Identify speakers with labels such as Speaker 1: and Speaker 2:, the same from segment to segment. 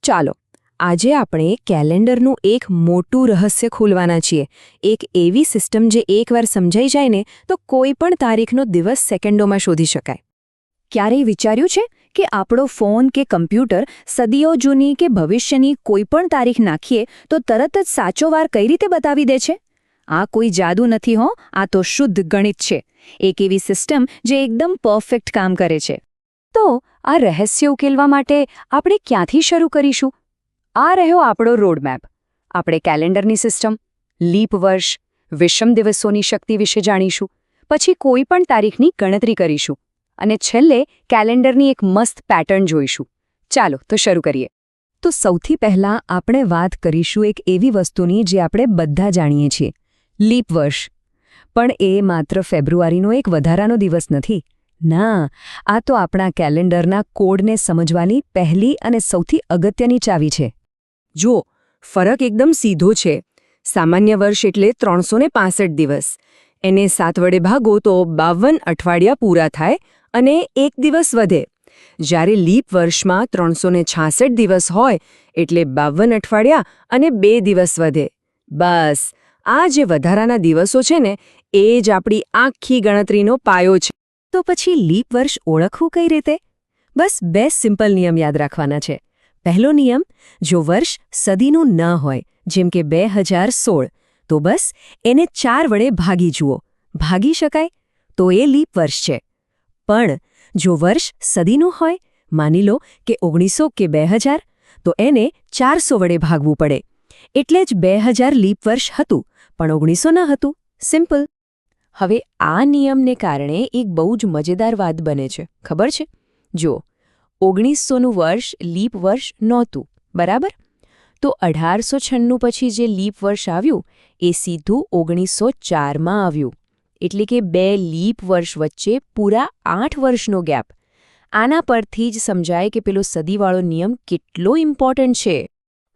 Speaker 1: ચાલો આજે આપણે કેલેન્ડરનું એક મોટું રહસ્ય ખોલવાના છીએ. એક એવી સિસ્ટમ જે એકવાર સમજાઈ જાય ને તો કોઈ પણ તારીખનો દિવસ સેકન્ડોમાં શોધી શકાય. ક્યારેય વિચાર્યું છે કે આપણો ફોન કે કમ્પ્યુટર સદીઓ જૂની કે ભવિષ્યની કોઈ પણ તારીખ નાખીએ તો તરત જ સાચો વાર કઈ રીતે બતાવી દે છે? આ કોઈ જાદુ નથી હો, આ તો શુદ્ધ ગણિત છે. એક એવી સિસ્ટમ જે એકદમ પરફેક્ટ કામ કરે છે. તો આ રહસ્ય ઉકેલવા માટે આપણે ક્યાંથી શરૂ કરીશું? આ રહ્યો આપણો રોડમેપ. આપણે કેલેન્ડરની સિસ્ટમ, લીપ વર્ષ, વિષમ દિવસોની શક્તિ વિશે જાણીશું. પછી કોઈ પણ તારીખની ગણતરી કરીશું. અને છેલ્લે કેલેન્ડરની એક મસ્ત પેટર્ન જોઈશું. ચાલો તો શરૂ કરીએ. તો સૌથી પહેલાં આપણે વાત કરીશું એક એવી વસ્તુની જે આપણે બધા જાણીએ છીએ, લીપ વર્ષ. પણ એ માત્ર ફેબ્રુઆરીનો એક વધારાનો દિવસ નથી. ના, આ તો આપણા કેલેન્ડરના કોડને સમજવાની પહેલી અને સૌથી અગત્યની ચાવી છે. જો ફરક એકદમ સીધો છે. સામાન્ય વર્ષ એટલે 365 દિવસ. એને 7 વડે ભાગો તો 52 અઠવાડિયા પૂરા થાય અને એક દિવસ વધે. જ્યારે લીપ વર્ષમાં 366 દિવસ હોય એટલે 52 અઠવાડિયા અને 2 દિવસ વધે. બસ આ જે વધારાના દિવસો છે ને એ જ આપણી આખી ગણતરીનો પાયો છે. તો પછી લીપ વર્ષ ઓળખવું કઈ રીતે? બસ 2 સિમ્પલ નિયમ યાદ રાખવાના છે. પહેલો નિયમ, જો વર્ષ સદીનું ન હોય, જેમ કે 2016, તો બસ એને 4 વડે ભાગી જુઓ. ભાગી શકાય તો એ લીપ વર્ષ છે. પણ જો વર્ષ સદીનું હોય, માની લો કે 1900 કે 2000, તો એને 400 વડે ભાગવું પડે. એટલે જ 2000 લીપ વર્ષ હતું, પણ 1900 ન હતું. સિમ્પલ. હવે આ નિયમને કારણે એક બહુ જ મજેદાર વાત બને છે. ખબર છે? જો 1900નું વર્ષ લીપ વર્ષ નહોતું, બરાબર? તો 1896 પછી જે લીપ વર્ષ આવ્યું એ સીધું 1904માં આવ્યું. એટલે કે 2 લીપ વર્ષ વચ્ચે પૂરા 8 વર્ષનો ગેપ. આના પરથી જ સમજાય કે પેલો સદીવાળો નિયમ કેટલો ઇમ્પોર્ટન્ટ છે.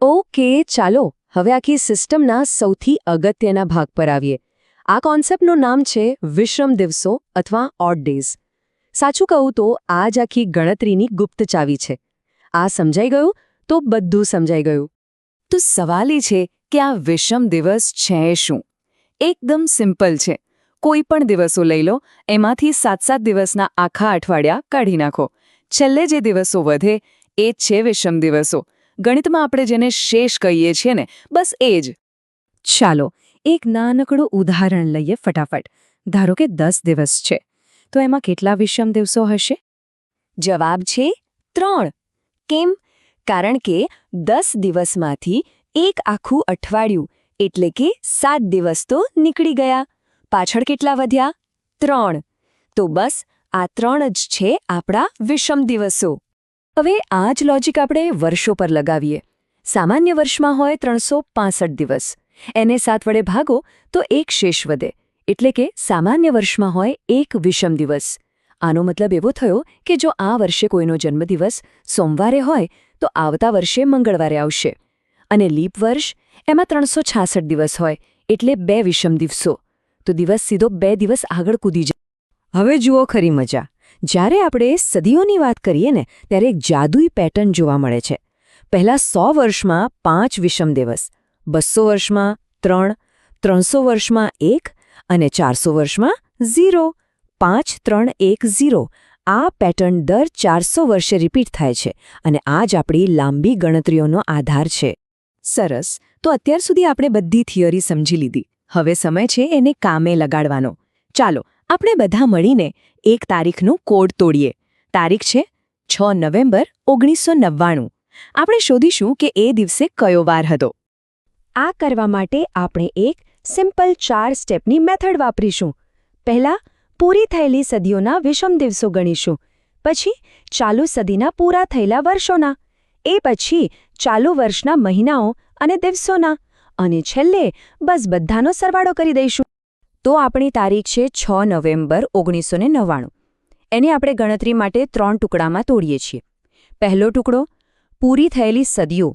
Speaker 1: ઓકે, ચાલો હવે આખી સિસ્ટમના સૌથી અગત્યના ભાગ પર આવીએ. આ કોન્સેપ્ટનું નામ છે વિષમ દિવસો અથવા ઓડ ડેઝ. સાચું કહું તો આ જ આખી ગણતરીની ગુપ્ત ચાવી છે. આ સમજાઈ ગયું તો બધું સમજાઈ ગયું. તો સવાલ એ છે કે આ વિષમ દિવસ છે શું? એકદમ સિમ્પલ છે. કોઈ પણ દિવસો લઈ લો, એમાંથી 7-7 દિવસના આખા અઠવાડિયા કાઢી નાખો. છેલ્લે જે દિવસો વધે એ જ છે વિષમ દિવસો. ગણિતમાં આપણે જેને શેષ કહીએ છીએ ને, બસ એ જ. ચાલો એક નાનકડું ઉદાહરણ લઈએ ફટાફટ. ધારો કે 10 દિવસ છે, તો એમાં કેટલા વિષમ દિવસો હશે? જવાબ છે 3. કેમ? કારણ કે 10 દિવસમાંથી એક આખું અઠવાડિયું એટલે કે 7 દિવસ તો નીકળી ગયા. પાછળ કેટલા વધ્યા? 3. તો બસ આ 3 જ છે આપણા વિષમ દિવસો. હવે આ જ લોજિક આપણે વર્ષો પર લગાવીએ. સામાન્ય વર્ષમાં હોય 365 દિવસ. એને 7 વડે ભાગો તો એક શેષ વધે. એટલે કે સામાન્ય વર્ષમાં હોય એક વિષમ દિવસ. આનો મતલબ એવો થયો કે જો આ વર્ષે કોઈનો જન્મદિવસ સોમવારે હોય તો આવતા વર્ષે મંગળવારે આવશે. અને લીપ વર્ષ એમાં 366 દિવસ હોય એટલે 2 વિષમ દિવસો. તો દિવસ સીધો 2 દિવસ આગળ કૂદી જાય. હવે જુઓ ખરી મજા. જ્યારે આપણે સદીઓની વાત કરીએ ને ત્યારે એક જાદુઈ પેટર્ન જોવા મળે છે. પહેલા 100 વર્ષમાં 5 વિષમ દિવસ, 200 વર્ષમાં 3, 300 વર્ષમાં 1 અને 400 વર્ષમાં 0. 5, 3, 1, 0. આ પેટર્ન દર 400 વર્ષે રિપીટ થાય છે અને આ જ આપણી લાંબી ગણતરીઓનો આધાર છે. સરસ. તો અત્યાર સુધી આપણે બધી થિયરી સમજી લીધી. હવે સમય છે એને કામે લગાડવાનો. ચાલો આપણે બધા મળીને એક તારીખનું કોડ તોડીએ. તારીખ છે 6 નવેમ્બર 1999. આપણે શોધીશું કે એ દિવસે કયો વાર હતો. આ કરવા માટે આપણે એક સિમ્પલ 4 સ્ટેપની મેથડ વાપરીશું. પહેલા પૂરી થયેલી સદીઓના વિષમ દિવસો ગણીશું. પછી ચાલુ સદીના પૂરા થયેલા વર્ષોના. એ પછી ચાલુ વર્ષના મહિનાઓ અને દિવસોના. અને છેલ્લે બસ બધાનો સરવાળો કરી દઈશું. તો આપણી તારીખ છે 6 નવેમ્બર 1999. એને આપણે ગણતરી માટે 3 ટુકડામાં તોડીએ છીએ. પહેલો ટુકડો પૂરી થયેલી સદીઓ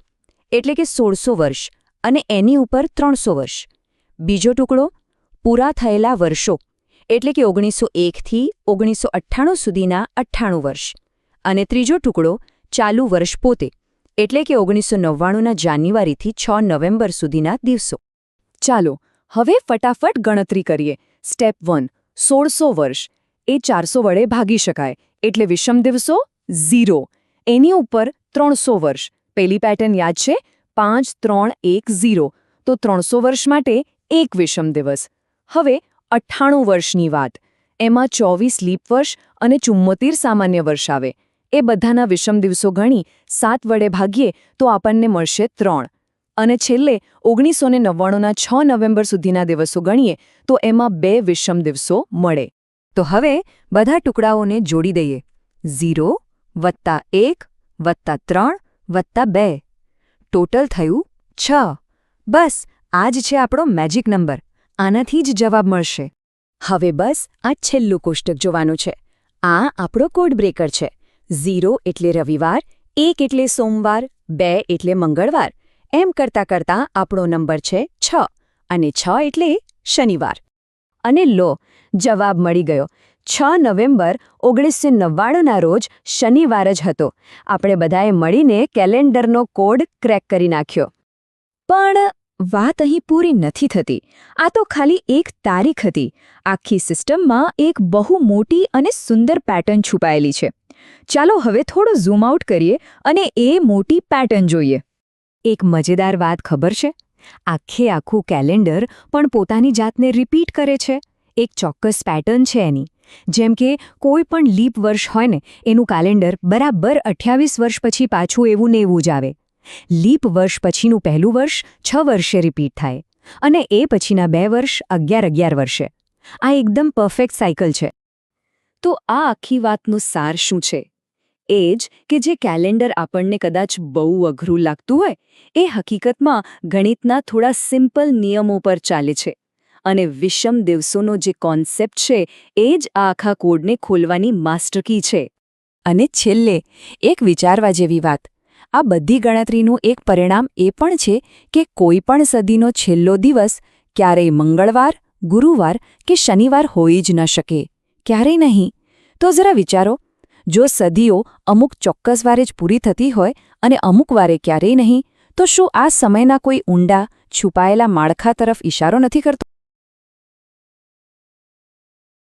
Speaker 1: એટલે કે 1600 વર્ષ અને એની ઉપર 300 વર્ષ. બીજો ટુકડો પૂરા થયેલા વર્ષો એટલે કે 1901થી 1998 સુધીના 98 વર્ષ. અને ત્રીજો ટુકડો ચાલુ વર્ષ પોતે એટલે કે 1999ના જાન્યુઆરીથી 6 નવેમ્બર સુધીના દિવસો.
Speaker 2: ચાલો હવે ફટાફટ ગણતરી કરીએ. સ્ટેપ 1 1600 વર્ષ એ 400 વડે ભાગી શકાય એટલે વિષમ દિવસો 0. એની ઉપર 300 વર્ષ. પેલી પેટર્ન યાદ છે 5 3 1 0. તો 300 વર્ષ માટે એક વિષમ દિવસ. હવે 98 વર્ષની વાત. એમાં 24 લીપ વર્ષ અને 74 સામાન્ય વર્ષ આવે. એ બધાના વિષમ દિવસો ગણી 7 વડે ભાગીએ તો આપણને મળશે 3. અને છેલ્લે 1999ના 6 નવેમ્બર સુધીના દિવસો ગણીએ તો એમાં 2 વિષમ દિવસો મળે.
Speaker 1: તો હવે બધા ટુકડાઓને જોડી દઈએ. 0 + 1 + 3 + 2. ટોટલ થયું 6. બસ આ જ છે આપણો મેજિક નંબર. આનાથી જ જવાબ મળશે. હવે બસ આ છેલ્લું કોષ્ટક જોવાનું છે. આ આપણો કોડ બ્રેકર છે. 0 એટલે રવિવાર, 1 એટલે સોમવાર, 2 એટલે મંગળવાર. એમ કરતાં કરતાં આપણો નંબર છે 6 અને 6 એટલે શનિવાર. અને લો જવાબ મળી ગયો. 6 નવેમ્બર 1999ના રોજ શનિવાર જ હતો. આપણે બધાએ મળીને કેલેન્ડરનો કોડ ક્રેક કરી નાખ્યો. પણ વાત અહીં પૂરી નથી થતી. આ તો ખાલી એક તારીખ હતી. આખી સિસ્ટમમાં એક બહુ મોટી અને સુંદર પેટર્ન છુપાયેલી છે. ચાલો હવે થોડું ઝૂમ આઉટ કરીએ અને એ મોટી પેટર્ન જોઈએ. એક મજેદાર વાત ખબર છે? આખું કેલેન્ડર પણ પોતાની જાતને રિપીટ કરે છે. એક ચોક્કસ પેટર્ન છે એની. જેમ કે કોઈ પણ લીપ વર્ષ હોય ને એનું કેલેન્ડર બરાબર 28 વર્ષ પછી પાછું એવું ને એવું જ આવે. લીપ વર્ષ પછીનું પહેલું વર્ષ 6 વર્ષે રિપીટ થાય અને એ પછીના 2 વર્ષ 11 વર્ષે. આ એકદમ પરફેક્ટ સાયકલ છે.
Speaker 2: તો આ આખી વાતનું સાર શું છે? એ જ કે જે કેલેન્ડર આપણને કદાચ બહુ અઘરું લાગતું હોય એ હકીકતમાં ગણિતના થોડા સિમ્પલ નિયમો પર ચાલે છે. અને વિષમ દિવસોનો જે કોન્સેપ્ટ છે એ જ આ આખા કોડને ખોલવાની માસ્ટર કી છે.
Speaker 1: અને છેલ્લે એક વિચારવા જેવી વાત. આ બધી ગણતરીનું એક પરિણામ એ પણ છે કે કોઈ પણ સદીનો છેલ્લો દિવસ ક્યારેય મંગળવાર, ગુરુવાર કે શનિવાર હોઈ જ ન શકે. ક્યારેય નહીં. તો જરા વિચારો, જો સદીઓ અમુક ચોક્કસ વારે જ પૂરી થતી હોય અને અમુક વારે ક્યારેય નહીં, તો શું આ સમયના કોઈ ઊંડા, છુપાયેલા માળખા તરફ ઇશારો નથી કરતો?